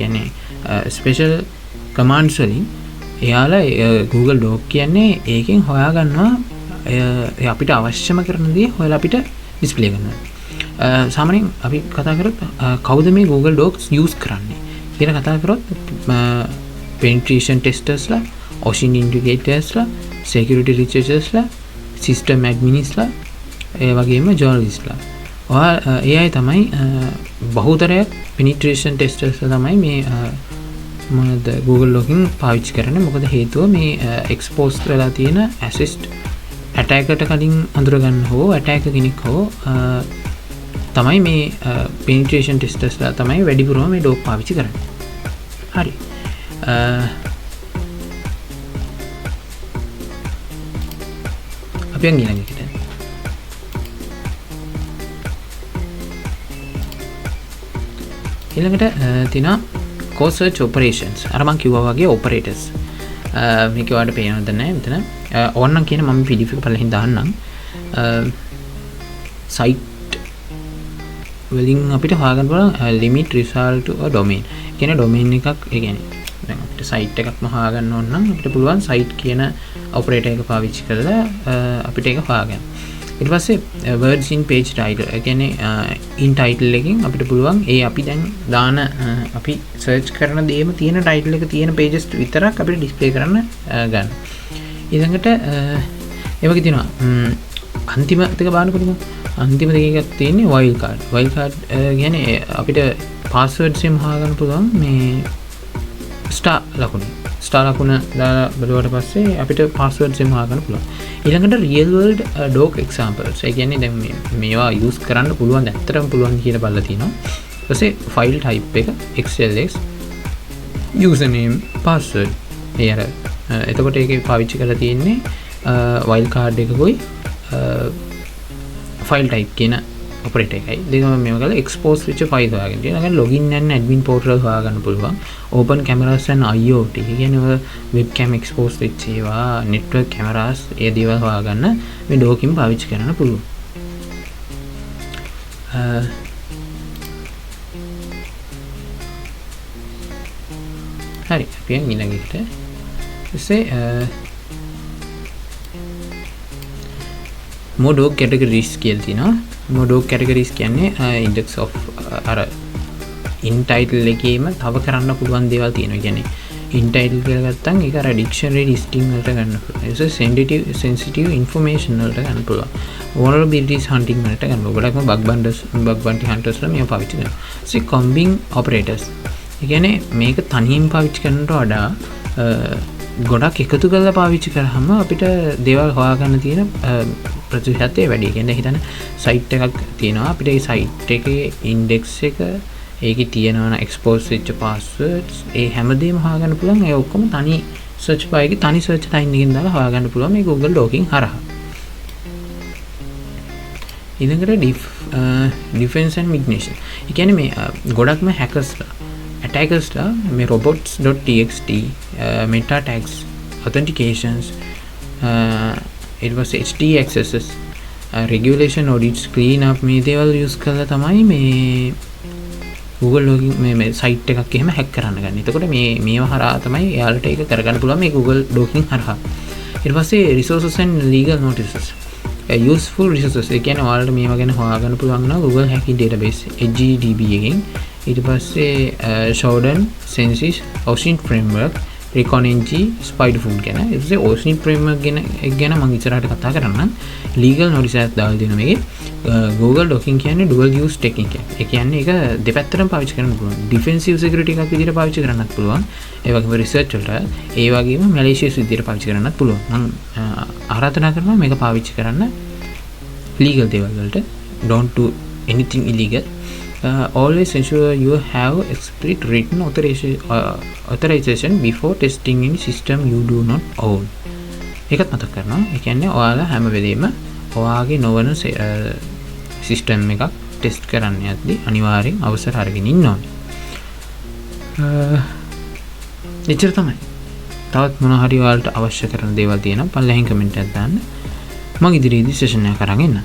කියන්නේ special commands වලින් එයාලා Google Doc කියන්නේ ඒකෙන් හොයාගන්නවා අපිට අවශ්‍යම කරන දේ හොයලා අපිට ඩිස්ප්ලේ කරනවා. සාමාන්‍යයෙන් අපි කතා කරොත් කවුද මේ Google Docs use කරන්නේ කියලා කතා කරොත් penetration testersලා, OSINT integrators ලා, security researchersලා, system adminsලා, ඒ වගේම journalistලා. ඒ අය තමයි බහුතරයක් penetration testers තමයි මේ මොනද Google Login පාවිච්චි කරන්නේ. මොකද හේතුව මේ expose වෙලා තියෙන assist attack එකට කලින් අඳුර ගන්න හෝ attacker කෙනෙක් හෝ තමයි මේ penetration testersලා තමයි වැඩිපුරම මේ doc පාවිච්චි කරන්නේ. හරි. අපි යන් ඊළඟ එකට. ඊළඟට තියෙනවා core search operations. අර මම කිව්වා වගේ operators. මේක ඔයාලට පේනවද නැහැ මෙතන. ඕනනම් කියන මම PDF එක පළලින් දාන්නම්. site වලින් අපිට හොයාගන්න පුළුවන් limit result to a domain. කියන්නේ domain එකක් ඒ කියන්නේ දැන් අපිට site එකක්ම හොයාගන්න ඕන නම් අපිට පුළුවන් site කියන operator එක පාවිච්චි කරලා අපිට ඒක හොයාගන්න. ඊට පස්සේ words in page title. ඒ කියන්නේ in title එකෙන් අපිට පුළුවන් ඒ අපි දැන් දාන අපි search කරන දේම තියෙන title එක තියෙන pages විතරක් අපිට display කරන්න ගන්න. ඊළඟට ඒ වගේ තියෙනවා අන්තිම එක බලනකොට අන්තිම දෙකක් තියෙන්නේ wild card. wild card කියන්නේ අපිට passwords එකම හොයාගන්න පුළුවන් මේ star ලකුණ දාලා බලුවට පස්සේ අපිට passwords එකම හොයාගන්න පුළුවන්. ඊළඟට real world doc examples. ඒ කියන්නේ දැන් මේවා use කරන්න පුළුවන් ඇත්තටම පුළුවන් කියලා බලලා තිනවා. ඊට පස්සේ file type එක XLS username password. ඒ අර එතකොට ඒකේ පාවිච්චි කරලා තියෙන්නේ wild card එකකුයි file type කියන operator එකයි. දෙකම මේව කරලා expose වෙච්ච file හොයාගන්න. ඊළඟට login and admin portal හොයාගන්න පුළුවන්. open cameras and IoT. ඒ කියන්නේ webcam expose වෙච්ච ඒවා, network cameras ඒ දේවල් හොයාගන්න මේ document පාවිච්චි කරන්න පුළුවන්. හරි. අපි ඊළඟ එකට more doc categories කියලා තියෙනවා. more doc categories කියන්නේ index of අර in title එකේම තව කරන්න පුළුවන් දේවල් තියෙනවා. කියන්නේ in title කියලා ගත්තම ඒක අර dictionary listing වලට ගන්න පුළුවන්. ඒක sensitive information වලට ගන්න පුළුවන්. vulnerabilities hunting වලට ගන්න පුළුවන්. ගොඩක්ම bug bounty hunters ලා මේව පාවිච්චි කරනවා. so combing operators. ඒ කියන්නේ මේක තනියෙන් පාවිච්චි කරනට වඩා ගොඩක් එකතු කරලා පාවිච්චි කරාම අපිට දේවල් හොයාගන්න තියෙන ප්‍රතිශතය වැඩි. කියන්නේ හිතන්න සයිට් එකක් තියෙනවා. අපිට ඒ සයිට් එකේ ඉන්ඩෙක්ස් එක ඒකේ තියෙනවා expose වෙච්ච passwords ඒ හැමදේම හොයාගන්න පුළුවන්. ඒ ඔක්කොම තනි search bar එකේ තනි search line එකකින් දාලා හොයාගන්න පුළුවන් මේ Google Docking හරහා. ඊළඟට defense and mitigation. ඒ කියන්නේ මේ ගොඩක්ම hackers attackers මේ robots.txt meta tags authentications it was HD accesses regulation audits clean up මේ දේවල් use කරලා තමයි මේ Google Login මේ site එකක් එහෙම hack කරන්න ගන්න. එතකොට මේව හරහා තමයි එයාලට ඒක කරගන්න පුළුවන් මේ Google Docking හරහා. ඊට පස්සේ resources and legal notices. useful resources. ඒ කියන්නේ ඔයාලට මේව ගැන හොයාගන්න පුළුවන් නම් Google hacking database HGDB එකෙන්. ඊට පස්සේ Shodan, Census, OSINT framework, Recon NG, Spiderfoot ගැන. ඊට පස්සේ OSINT framework ගැන මම ඉස්සරහට කතා කරන්නම්. legal notice එකක් දාලා දෙනවා මේකේ. Google Docking කියන්නේ dual use technique එක. ඒ කියන්නේ ඒක දෙපැත්තටම පාවිච්චි කරන්න පුළුවන්. defensive security එකක් විදිහට පාවිච්චි කරන්නත් පුළුවන්. ඒ වගේම research වලට, ඒ වගේම malicious විදිහට පාවිච්චි කරන්නත් පුළුවන්. මම ආරාධනා කරනවා මේක පාවිච්චි කරන්න legal දේවල් වලට. Don't do anything illegal. Always ensure you have explicit written authorization before testing any system you do not own. ඒකත් මතක් කරනවා. ඒ කියන්නේ ඔයාලා හැම වෙලෙම ඔයාගේ නොවන සිස්ටම් එකක් ටෙස්ට් කරන්න යද්දී අනිවාර්යෙන් අවසර අරගෙන ඉන්න ඕනේ. එච්චර තමයි. තවත් මොන හරි ඔයාලට අවශ්‍ය කරන දේවල් තියෙනවා පල්ලෙහින් කමෙන්ට් එකක් දාන්න. මම ඉදිරියේදී සෙෂන් එකක් අරන් එන්නම්.